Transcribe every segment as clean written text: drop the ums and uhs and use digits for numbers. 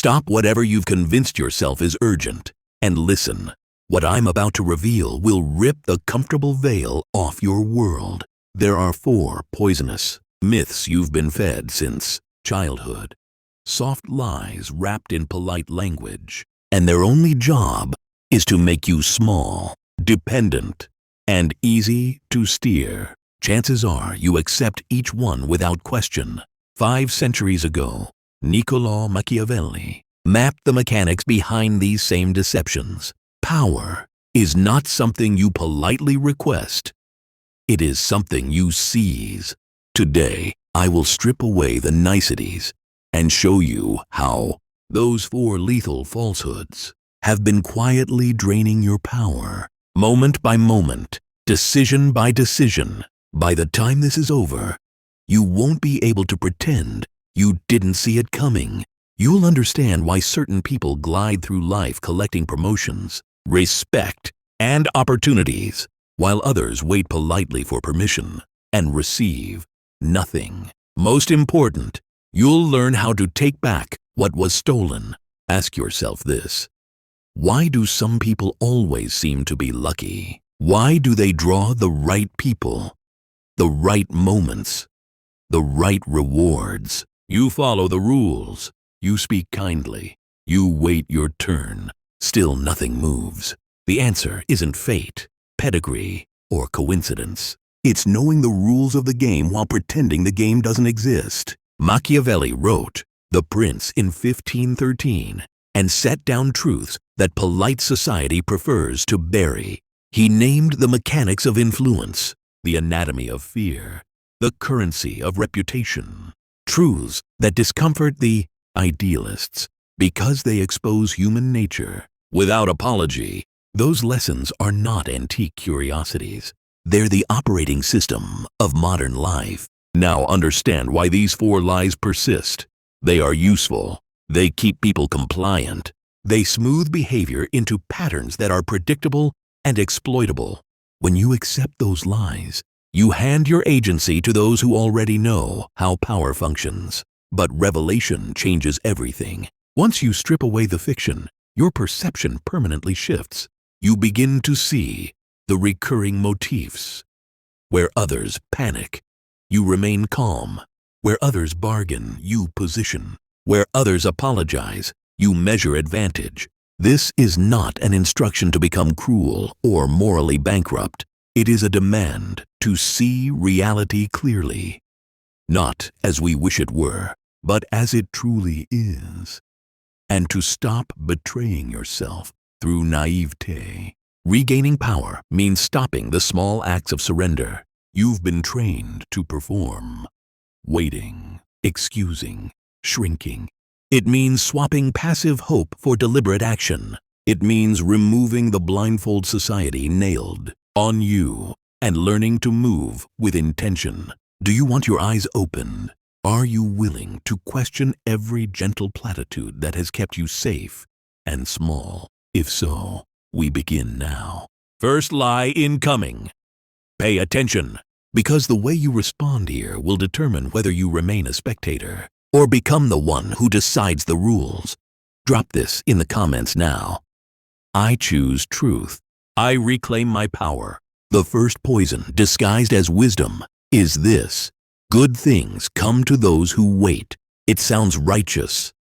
Stop whatever you've convinced yourself is urgent, and listen. What I'm about to reveal will rip the comfortable veil off your world. There are 4 poisonous myths you've been fed since childhood. Soft lies wrapped in polite language, and their only job is to make you small, dependent, and easy to steer. Chances are you accept each one without question. 5 centuries ago, Niccolò Machiavelli mapped the mechanics behind these same deceptions. Power is not something you politely request. It is something you seize. Today, I will strip away the niceties and show you how those 4 lethal falsehoods have been quietly draining your power, moment by moment, decision by decision. By the time this is over, you won't be able to pretend you didn't see it coming. You'll understand why certain people glide through life collecting promotions, respect, and opportunities, while others wait politely for permission and receive nothing. Most important, you'll learn how to take back what was stolen. Ask yourself this: why do some people always seem to be lucky? Why do they draw the right people, the right moments, the right rewards? You follow the rules. You speak kindly. You wait your turn. Still nothing moves. The answer isn't fate, pedigree, or coincidence. It's knowing the rules of the game while pretending the game doesn't exist. Machiavelli wrote The Prince in 1513 and set down truths that polite society prefers to bury. He named the mechanics of influence, the anatomy of fear, the currency of reputation, truths that discomfort the idealists because they expose human nature. Without apology, those lessons are not antique curiosities. They're the operating system of modern life. Now understand why these 4 lies persist. They are useful. They keep people compliant. They smooth behavior into patterns that are predictable and exploitable. When you accept those lies, you hand your agency to those who already know how power functions. But revelation changes everything. Once you strip away the fiction, your perception permanently shifts. You begin to see the recurring motifs. Where others panic, you remain calm. Where others bargain, you position. Where others apologize, you measure advantage. This is not an instruction to become cruel or morally bankrupt. It is a demand to see reality clearly, not as we wish it were, but as it truly is, and to stop betraying yourself through naivete. Regaining power means stopping the small acts of surrender you've been trained to perform. Waiting, excusing, shrinking. It means swapping passive hope for deliberate action. It means removing the blindfold society nailed on you and learning to move with intention. Do you want your eyes opened? Are you willing to question every gentle platitude that has kept you safe and small? If so, we begin now. First lie incoming. Pay attention, because the way you respond here will determine whether you remain a spectator or become the one who decides the rules. Drop this in the comments now. I choose truth. I reclaim my power. The first poison, disguised as wisdom, is this: good things come to those who wait. It sounds righteous,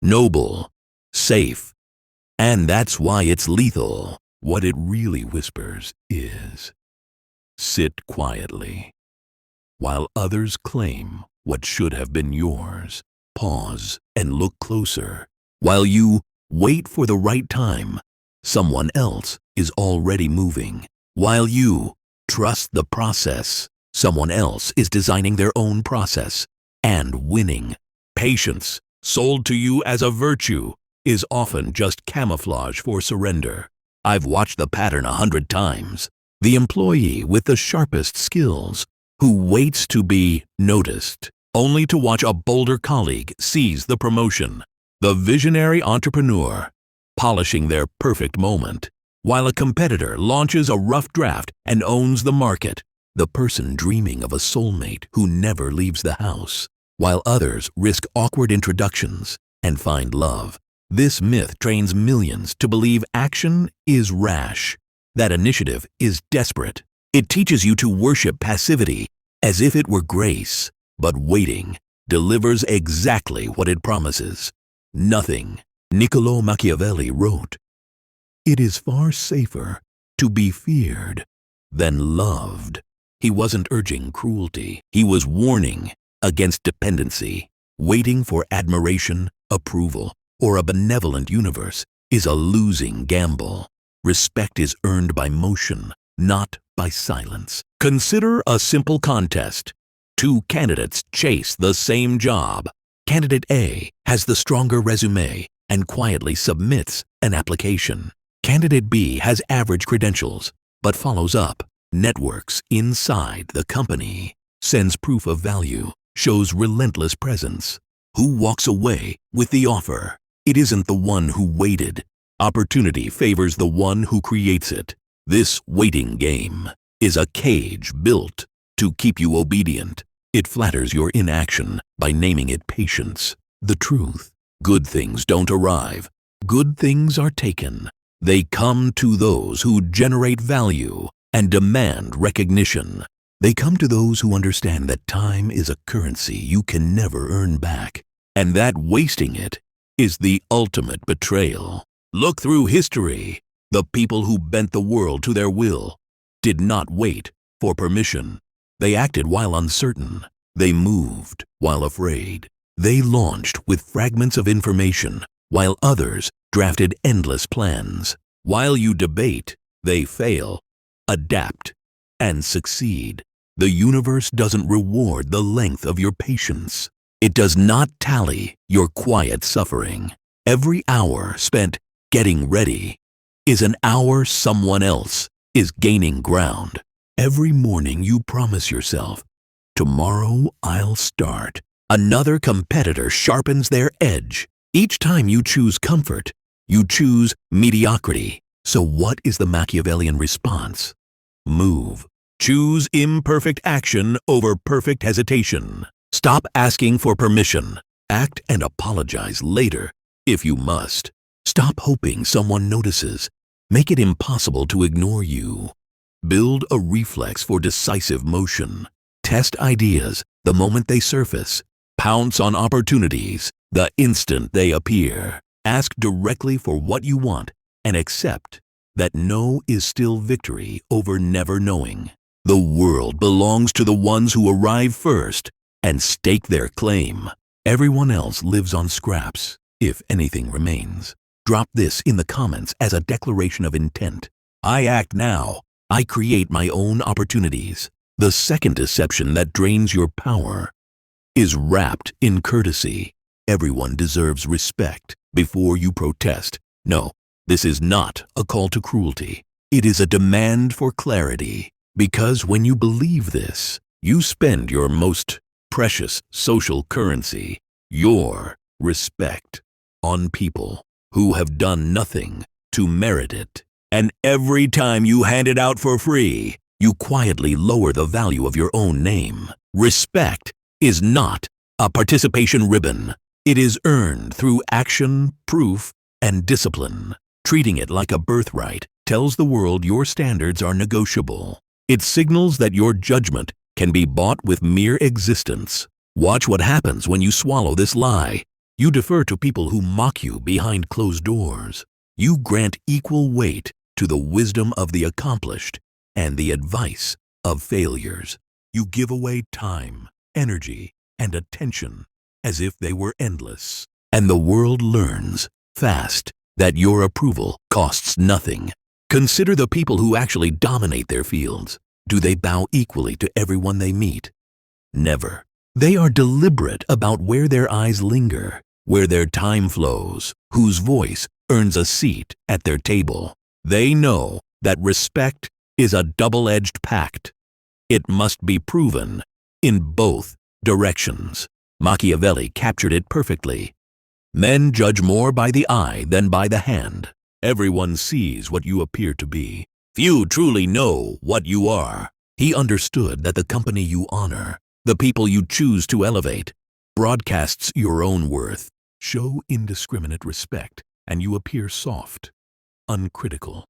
noble, safe, and that's why it's lethal. What it really whispers is, sit quietly. While others claim what should have been yours, pause and look closer. While you wait for the right time, someone else is already moving. While you trust the process, someone else is designing their own process and winning. Patience, sold to you as a virtue, is often just camouflage for surrender. I've watched the pattern 100 times. The employee with the sharpest skills, who waits to be noticed, only to watch a bolder colleague seize the promotion. The visionary entrepreneur, polishing their perfect moment, while a competitor launches a rough draft and owns the market. The person dreaming of a soulmate who never leaves the house, while others risk awkward introductions and find love This myth trains millions to believe action is rash, that initiative is desperate. It teaches you to worship passivity as if it were grace, but waiting delivers exactly what it promises. Nothing. Niccolò Machiavelli wrote, "It is far safer to be feared than loved." He wasn't urging cruelty. He was warning against dependency. Waiting for admiration, approval, or a benevolent universe is a losing gamble. Respect is earned by motion, not by silence. Consider a simple contest. Two candidates chase the same job. Candidate A has the stronger resume and quietly submits an application. Candidate B has average credentials, but follows up, networks inside the company, sends proof of value, shows relentless presence. Who walks away with the offer? It isn't the one who waited. Opportunity favors the one who creates it. This waiting game is a cage built to keep you obedient. It flatters your inaction by naming it patience. The truth: good things don't arrive. Good things are taken. They come to those who generate value and demand recognition. They come to those who understand that time is a currency you can never earn back, and that wasting it is the ultimate betrayal. Look through history. The people who bent the world to their will did not wait for permission. They acted while uncertain. They moved while afraid. They launched with fragments of information, while others drafted endless plans. While you debate, they fail, adapt, and succeed. The universe doesn't reward the length of your patience. It does not tally your quiet suffering. Every hour spent getting ready is an hour someone else is gaining ground. Every morning you promise yourself, "Tomorrow I'll start." Another competitor sharpens their edge. Each time you choose comfort, you choose mediocrity. So what is the Machiavellian response? Move. Choose imperfect action over perfect hesitation. Stop asking for permission. Act and apologize later if you must. Stop hoping someone notices. Make it impossible to ignore you. Build a reflex for decisive motion. Test ideas the moment they surface. Pounce on opportunities the instant they appear. Ask directly for what you want and accept that no is still victory over never knowing. The world belongs to the ones who arrive first and stake their claim. Everyone else lives on scraps, if anything remains. Drop this in the comments as a declaration of intent. I act now. I create my own opportunities. The second deception that drains your power is wrapped in courtesy. Everyone deserves respect before you protest. No, this is not a call to cruelty. It is a demand for clarity. Because when you believe this, you spend your most precious social currency, your respect, on people who have done nothing to merit it. And every time you hand it out for free, you quietly lower the value of your own name. Respect is not a participation ribbon. It is earned through action, proof, and discipline. Treating it like a birthright tells the world your standards are negotiable. It signals that your judgment can be bought with mere existence. Watch what happens when you swallow this lie. You defer to people who mock you behind closed doors. You grant equal weight to the wisdom of the accomplished and the advice of failures. You give away time, energy, and attention as if they were endless. And the world learns fast that your approval costs nothing. Consider the people who actually dominate their fields. Do they bow equally to everyone they meet? Never. They are deliberate about where their eyes linger, where their time flows, whose voice earns a seat at their table. They know that respect is a double-edged pact. It must be proven in both directions. Machiavelli captured it perfectly. Men judge more by the eye than by the hand. Everyone sees what you appear to be. Few truly know what you are. He understood that the company you honor, the people you choose to elevate, broadcasts your own worth. Show indiscriminate respect and you appear soft, uncritical,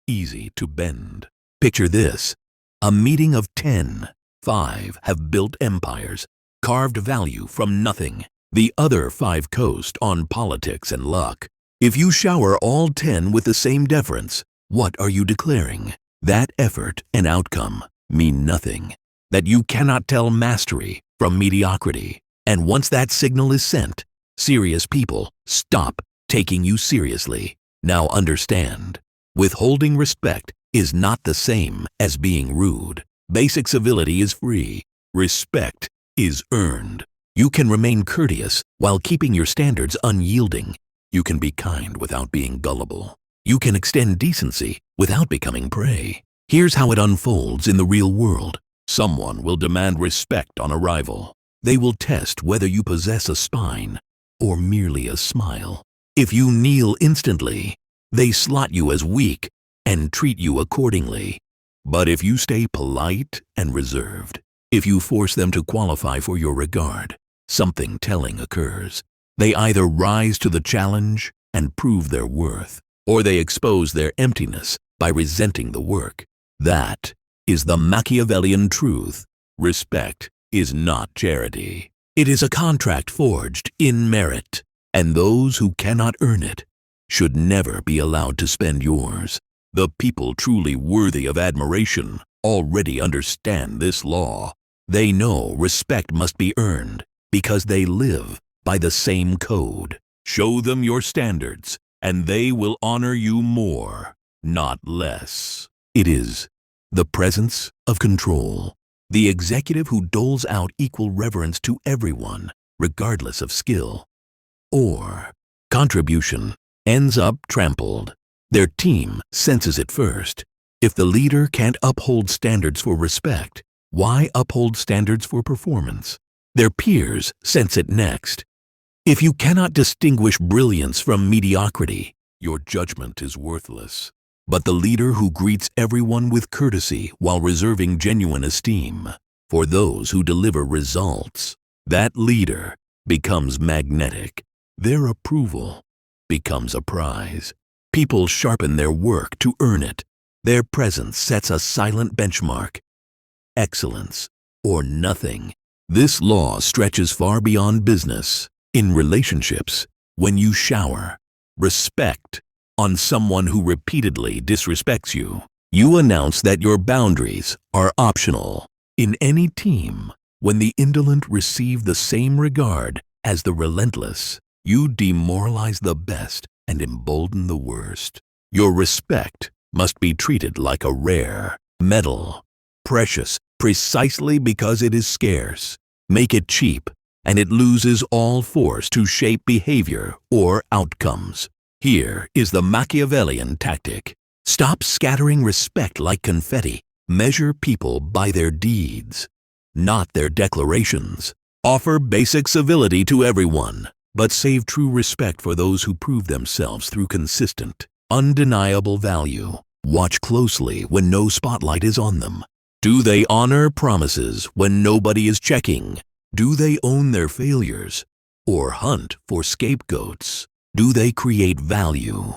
easy to bend. Picture this: a meeting of 10. 5 have built empires, carved value from nothing. The other 5 coast on politics and luck. If you shower all 10 with the same deference, what are you declaring? That effort and outcome mean nothing. That you cannot tell mastery from mediocrity. And once that signal is sent, serious people stop taking you seriously. Now understand, withholding respect is not the same as being rude. Basic civility is free. Respect is earned. You can remain courteous while keeping your standards unyielding. You can be kind without being gullible. You can extend decency without becoming prey. Here's how it unfolds in the real world. Someone will demand respect on arrival. They will test whether you possess a spine or merely a smile. If you kneel instantly, they slot you as weak and treat you accordingly. But if you stay polite and reserved, if you force them to qualify for your regard, something telling occurs. They either rise to the challenge and prove their worth, or they expose their emptiness by resenting the work. That is the Machiavellian truth. Respect is not charity. It is a contract forged in merit, and those who cannot earn it should never be allowed to spend yours. The people truly worthy of admiration already understand this law. They know respect must be earned because they live by the same code. Show them your standards, and they will honor you more, not less. It is the presence of control. The executive who doles out equal reverence to everyone, regardless of skill or contribution, ends up trampled. Their team senses it first. If the leader can't uphold standards for respect, why uphold standards for performance? Their peers sense it next. If you cannot distinguish brilliance from mediocrity, your judgment is worthless. But the leader who greets everyone with courtesy while reserving genuine esteem for those who deliver results, that leader becomes magnetic. Their approval becomes a prize. People sharpen their work to earn it. Their presence sets a silent benchmark. Excellence or nothing. This law stretches far beyond business. In relationships, when you shower respect on someone who repeatedly disrespects you, you announce that your boundaries are optional. In any team, when the indolent receive the same regard as the relentless, you demoralize the best and embolden the worst. Your respect must be treated like a rare metal, precious precisely because it is scarce. Make it cheap, and it loses all force to shape behavior or outcomes. Here is the Machiavellian tactic. Stop scattering respect like confetti. Measure people by their deeds, not their declarations. Offer basic civility to everyone, but save true respect for those who prove themselves through consistent, undeniable value. Watch closely when no spotlight is on them. Do they honor promises when nobody is checking? Do they own their failures or hunt for scapegoats? Do they create value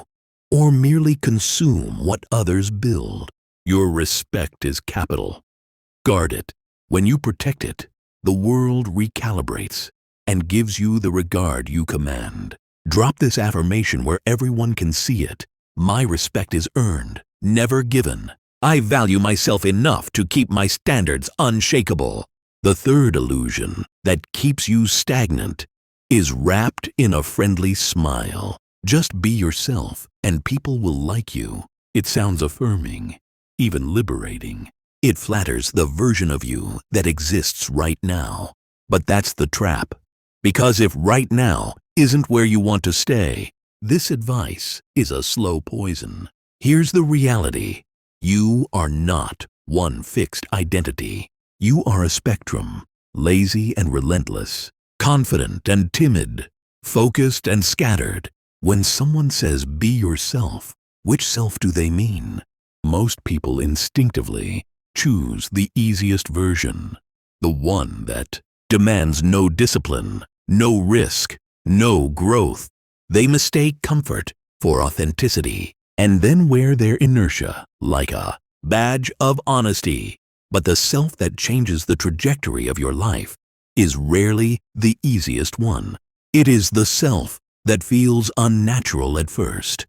or merely consume what others build? Your respect is capital. Guard it. When you protect it, the world recalibrates and gives you the regard you command. Drop this affirmation where everyone can see it. My respect is earned, never given. I value myself enough to keep my standards unshakable. The third illusion that keeps you stagnant is wrapped in a friendly smile. Just be yourself and people will like you. It sounds affirming, even liberating. It flatters the version of you that exists right now. But that's the trap. Because if right now isn't where you want to stay, this advice is a slow poison. Here's the reality. You are not one fixed identity. You are a spectrum, lazy and relentless, confident and timid, focused and scattered. When someone says be yourself, which self do they mean? Most people instinctively choose the easiest version, the one that demands no discipline, no risk, no growth. They mistake comfort for authenticity, and then wear their inertia like a badge of honesty. But the self that changes the trajectory of your life is rarely the easiest one. It is the self that feels unnatural at first.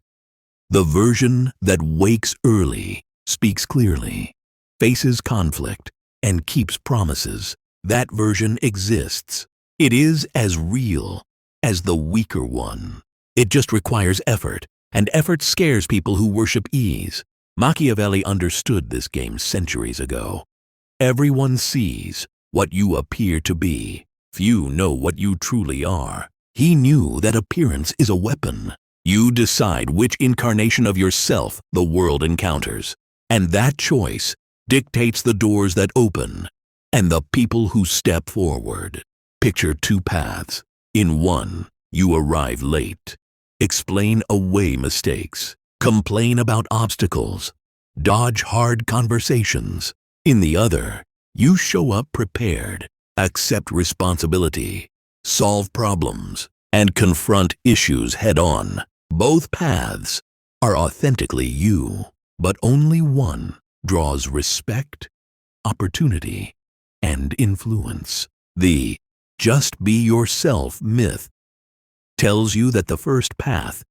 The version that wakes early, speaks clearly, faces conflict, and keeps promises. That version exists. It is as real as the weaker one. It just requires effort, and effort scares people who worship ease. Machiavelli understood this game centuries ago. Everyone sees what you appear to be. Few know what you truly are. He knew that appearance is a weapon. You decide which incarnation of yourself the world encounters, and that choice dictates the doors that open and the people who step forward. Picture two paths. In one, you arrive late, explain away mistakes, complain about obstacles, dodge hard conversations. In the other, you show up prepared, accept responsibility, solve problems, and confront issues head-on. Both paths are authentically you, but only one draws respect, opportunity, and influence. The "just be yourself" myth tells you that the first path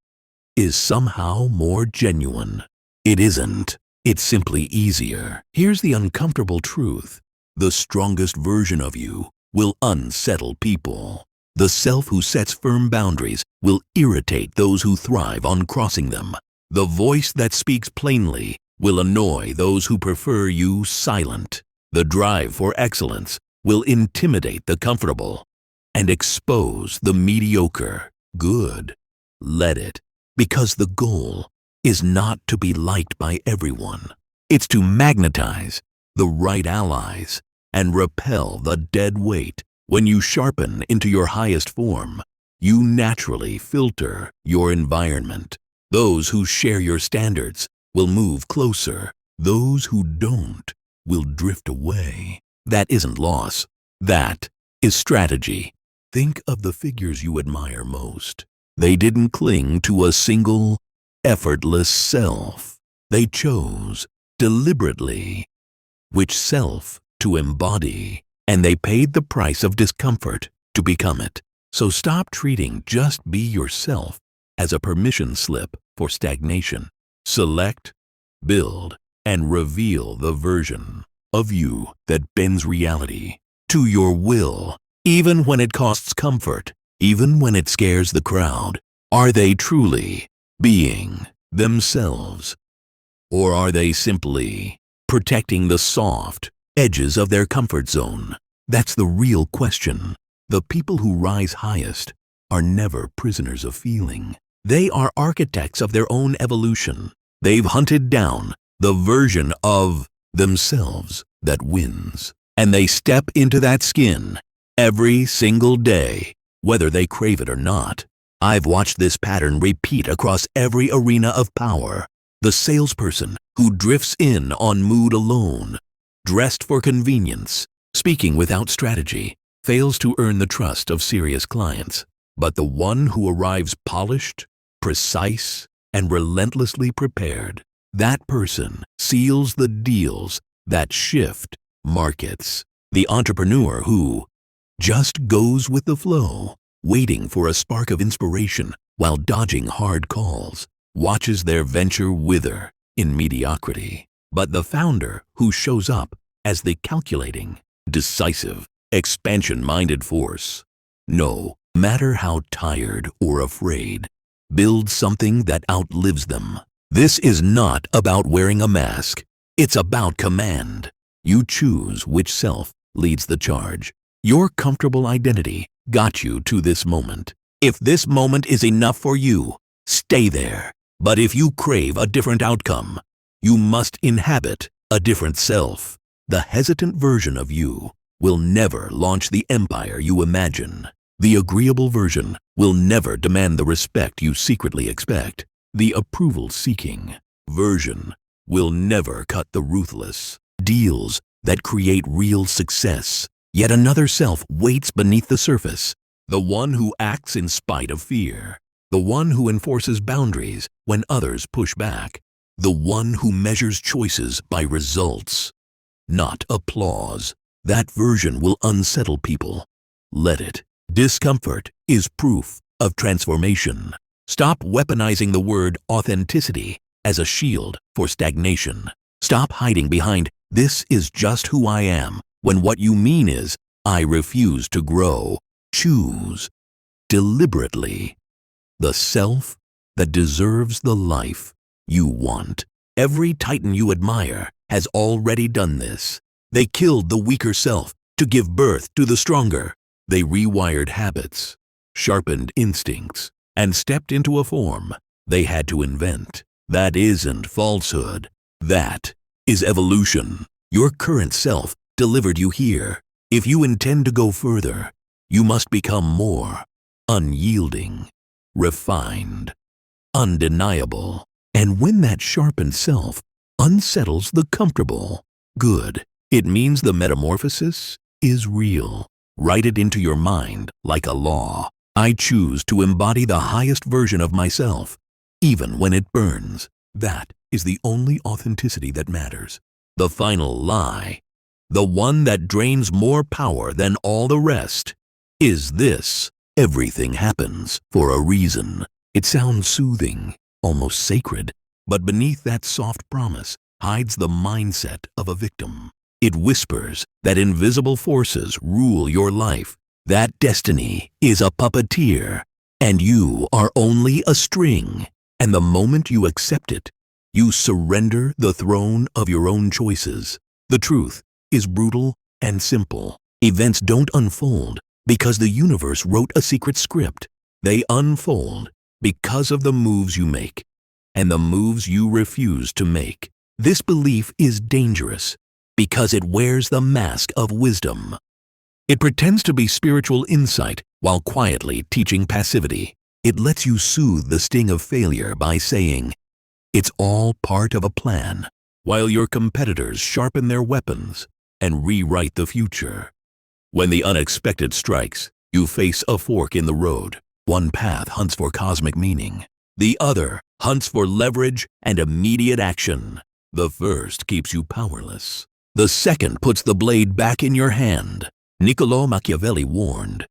is somehow more genuine. It isn't. It's simply easier. Here's the uncomfortable truth. The strongest version of you will unsettle people. The self who sets firm boundaries will irritate those who thrive on crossing them. The voice that speaks plainly will annoy those who prefer you silent. The drive for excellence will intimidate the comfortable and expose the mediocre. Good. Let it, because the goal is not to be liked by everyone. It's to magnetize the right allies and repel the dead weight. When you sharpen into your highest form, you naturally filter your environment. Those who share your standards will move closer. Those who don't will drift away. That isn't loss. That is strategy. Think of the figures you admire most. They didn't cling to a single, effortless self. They chose deliberately which self to embody, and they paid the price of discomfort to become it. So stop treating "just be yourself" as a permission slip for stagnation. Select, build, and reveal the version of you that bends reality to your will, even when it costs comfort, even when it scares the crowd. Are they truly being themselves? Or are they simply protecting the soft edges of their comfort zone? That's the real question. The people who rise highest are never prisoners of feeling. They are architects of their own evolution. They've hunted down the version of themselves that wins, and they step into that skin every single day, whether they crave it or not. I've watched this pattern repeat across every arena of power. The salesperson who drifts in on mood alone, dressed for convenience, speaking without strategy, fails to earn the trust of serious clients. But the one who arrives polished, precise, and relentlessly prepared, that person seals the deals that shift markets. The entrepreneur who just goes with the flow, waiting for a spark of inspiration while dodging hard calls, watches their venture wither in mediocrity. But the founder who shows up as the calculating, decisive, expansion-minded force, no matter how tired or afraid, builds something that outlives them. This is not about wearing a mask. It's about command. You choose which self leads the charge. Your comfortable identity got you to this moment. If this moment is enough for you, stay there. But if you crave a different outcome, you must inhabit a different self. The hesitant version of you will never launch the empire you imagine. The agreeable version will never demand the respect you secretly expect. The approval-seeking version will never cut the ruthless deals that create real success. Yet another self waits beneath the surface, the one who acts in spite of fear, the one who enforces boundaries when others push back, the one who measures choices by results, not applause. That version will unsettle people. Let it. Discomfort is proof of transformation. Stop weaponizing the word authenticity as a shield for stagnation. Stop hiding behind "this is just who I am" when what you mean is "I refuse to grow." Choose deliberately the self that deserves the life you want. Every titan you admire has already done this. They killed the weaker self to give birth to the stronger. They rewired habits, sharpened instincts, and stepped into a form they had to invent. That isn't falsehood. That is evolution. Your current self delivered you here. If you intend to go further, you must become more unyielding, refined, undeniable. And when that sharpened self unsettles the comfortable, good. It means the metamorphosis is real. Write it into your mind like a law. I choose to embody the highest version of myself, even when it burns. That is the only authenticity that matters. The final lie, the one that drains more power than all the rest, is this: everything happens for a reason. It sounds soothing, almost sacred, but beneath that soft promise hides the mindset of a victim. It whispers that invisible forces rule your life, that destiny is a puppeteer, and you are only a string. And the moment you accept it, you surrender the throne of your own choices. The truth is brutal and simple. Events don't unfold because the universe wrote a secret script. They unfold because of the moves you make and the moves you refuse to make. This belief is dangerous because it wears the mask of wisdom. It pretends to be spiritual insight while quietly teaching passivity. It lets you soothe the sting of failure by saying, "It's all part of a plan," while your competitors sharpen their weapons and rewrite the future. When the unexpected strikes, you face a fork in the road. One path hunts for cosmic meaning. The other hunts for leverage and immediate action. The first keeps you powerless. The second puts the blade back in your hand. Niccolò Machiavelli warned,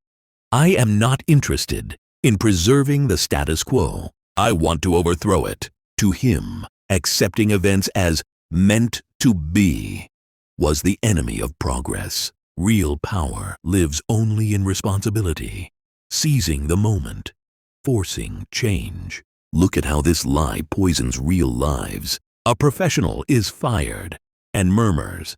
"I am not interested in preserving the status quo. I want to overthrow it." To him, accepting events as meant to be was the enemy of progress. Real power lives only in responsibility, seizing the moment, forcing change. Look at how this lie poisons real lives. A professional is fired and murmurs,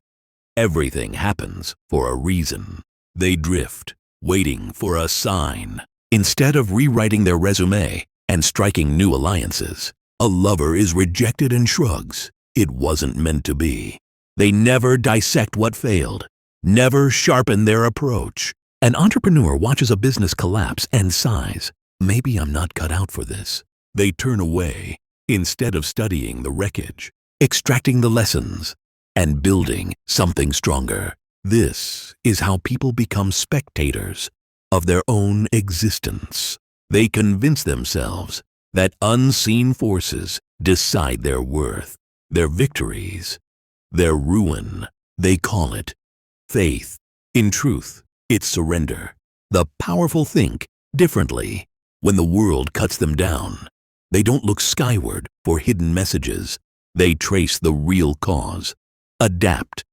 "Everything happens for a reason." They drift, waiting for a sign. Instead of rewriting their resume and striking new alliances, a lover is rejected and shrugs, "It wasn't meant to be." They never dissect what failed, never sharpen their approach. An entrepreneur watches a business collapse and sighs, "Maybe I'm not cut out for this." They turn away instead of studying the wreckage, extracting the lessons, and building something stronger. This is how people become spectators of their own existence. They convince themselves that unseen forces decide their worth, their victories, their ruin. They call it faith. In truth, it's surrender. The powerful think differently. When the world cuts them down, they don't look skyward for hidden messages. They trace the real cause, adapt,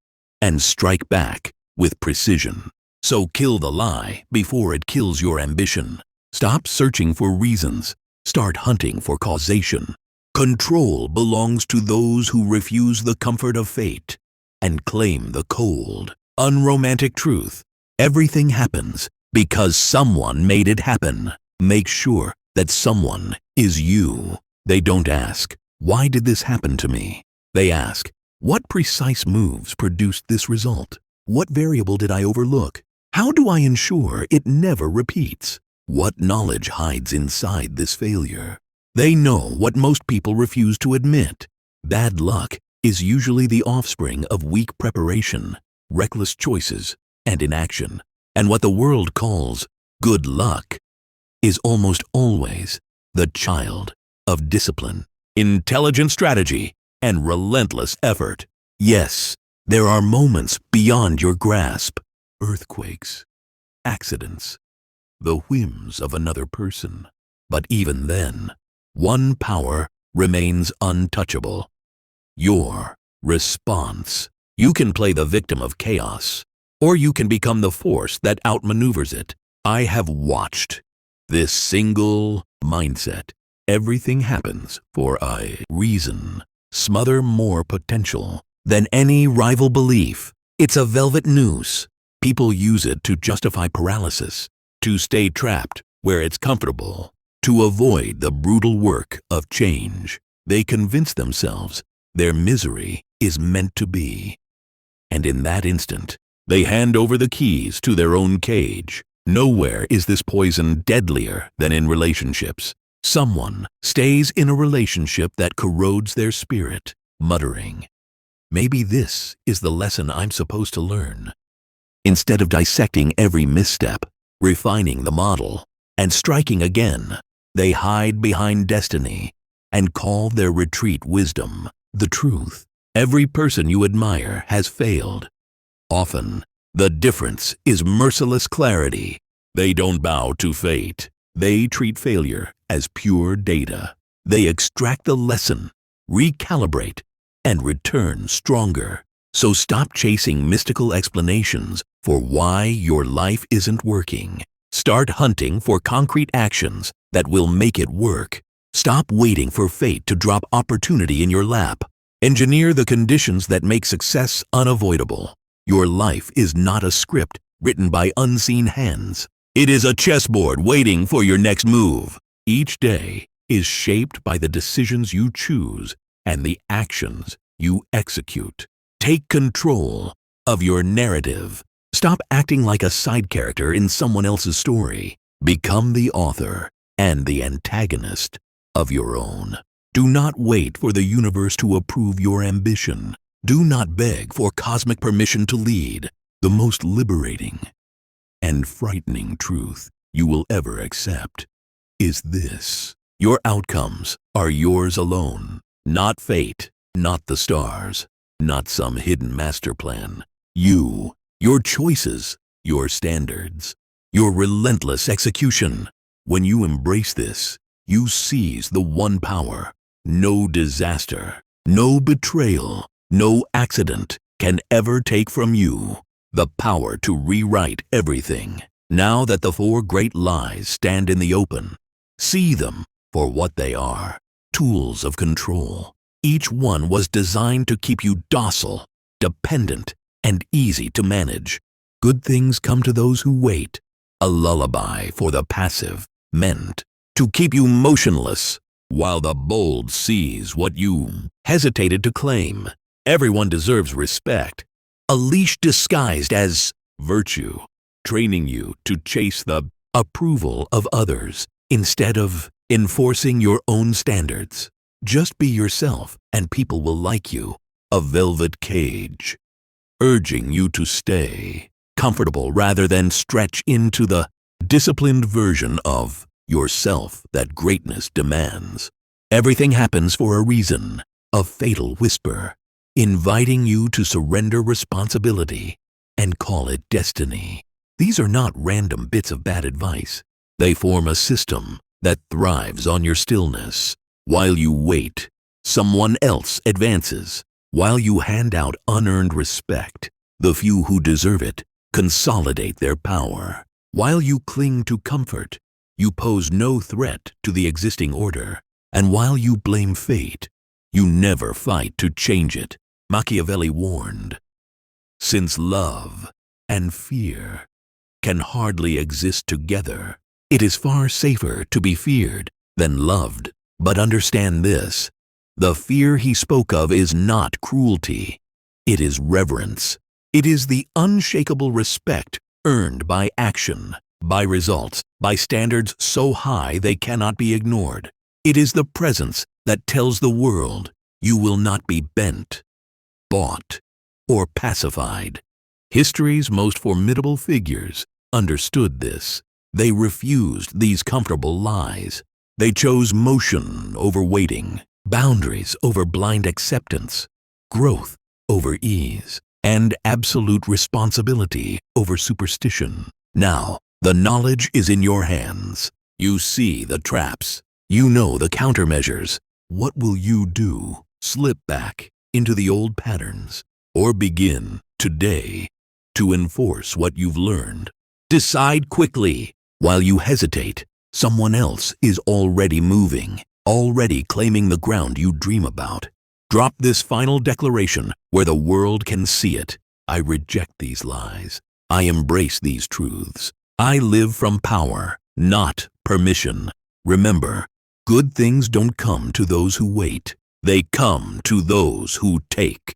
and strike back with precision. So kill the lie before it kills your ambition. Stop searching for reasons. Start hunting for causation. Control belongs to those who refuse the comfort of fate and claim the cold, unromantic truth. Everything happens because someone made it happen. Make sure that someone is you. They don't ask, "Why did this happen to me?" They ask, "What precise moves produced this result? What variable did I overlook? How do I ensure it never repeats? What knowledge hides inside this failure?" They know what most people refuse to admit. Bad luck is usually the offspring of weak preparation, reckless choices, and inaction. And what the world calls good luck is almost always the child of discipline, intelligent strategy, and relentless effort. Yes, there are moments beyond your grasp, earthquakes, accidents, the whims of another person. But even then, one power remains untouchable: your response. You can play the victim of chaos, or you can become the force that outmaneuvers it. I have watched this single mindset, everything happens for a reason, smother more potential than any rival belief. It's a velvet noose. People use it to justify paralysis, to stay trapped where it's comfortable, to avoid the brutal work of change. They convince themselves their misery is meant to be. And in that instant, they hand over the keys to their own cage. Nowhere is this poison deadlier than in relationships. Someone stays in a relationship that corrodes their spirit, muttering, "Maybe this is the lesson I'm supposed to learn." Instead of dissecting every misstep, refining the model, and striking again, they hide behind destiny and call their retreat wisdom. The truth: every person you admire has failed. Often, the difference is merciless clarity. They don't bow to fate. They treat failure as pure data. They extract the lesson, recalibrate, and return stronger. So stop chasing mystical explanations for why your life isn't working. Start hunting for concrete actions that will make it work. Stop waiting for fate to drop opportunity in your lap. Engineer the conditions that make success unavoidable. Your life is not a script written by unseen hands. It is a chessboard waiting for your next move. Each day is shaped by the decisions you choose and the actions you execute. Take control of your narrative. Stop acting like a side character in someone else's story. Become the author and the antagonist of your own. Do not wait for the universe to approve your ambition. Do not beg for cosmic permission to lead. The most liberating and frightening truth you will ever accept is this: your outcomes are yours alone, not fate, not the stars, not some hidden master plan. You, your choices, your standards, your relentless execution. When you embrace this, you seize the one power no disaster, no betrayal, no accident can ever take from you: the power to rewrite everything. Now that the four great lies stand in the open, see them for what they are: tools of control. Each one was designed to keep you docile, dependent, and easy to manage. Good things come to those who wait, a lullaby for the passive, meant to keep you motionless while the bold seize what you hesitated to claim. Everyone deserves respect, a leash disguised as virtue, training you to chase the approval of others instead of enforcing your own standards. Just be yourself and people will like you. A velvet cage, urging you to stay comfortable rather than stretch into the disciplined version of yourself that greatness demands. Everything happens for a reason, a fatal whisper, inviting you to surrender responsibility and call it destiny. These are not random bits of bad advice. They form a system that thrives on your stillness. While you wait, someone else advances. While you hand out unearned respect, the few who deserve it consolidate their power. While you cling to comfort, you pose no threat to the existing order. And while you blame fate, you never fight to change it. Machiavelli warned, since love and fear can hardly exist together, it is far safer to be feared than loved. But understand this: the fear he spoke of is not cruelty. It is reverence. It is the unshakable respect earned by action, by results, by standards so high they cannot be ignored. It is the presence that tells the world you will not be bent, bought, or pacified. History's most formidable figures understood this. They refused these comfortable lies. They chose motion over waiting, boundaries over blind acceptance, growth over ease, and absolute responsibility over superstition. Now, the knowledge is in your hands. You see the traps. You know the countermeasures. What will you do? Slip back into the old patterns, or begin today to enforce what you've learned? Decide quickly. While you hesitate, someone else is already moving, already claiming the ground you dream about. Drop this final declaration where the world can see it. I reject these lies. I embrace these truths. I live from power, not permission. Remember, good things don't come to those who wait. They come to those who take.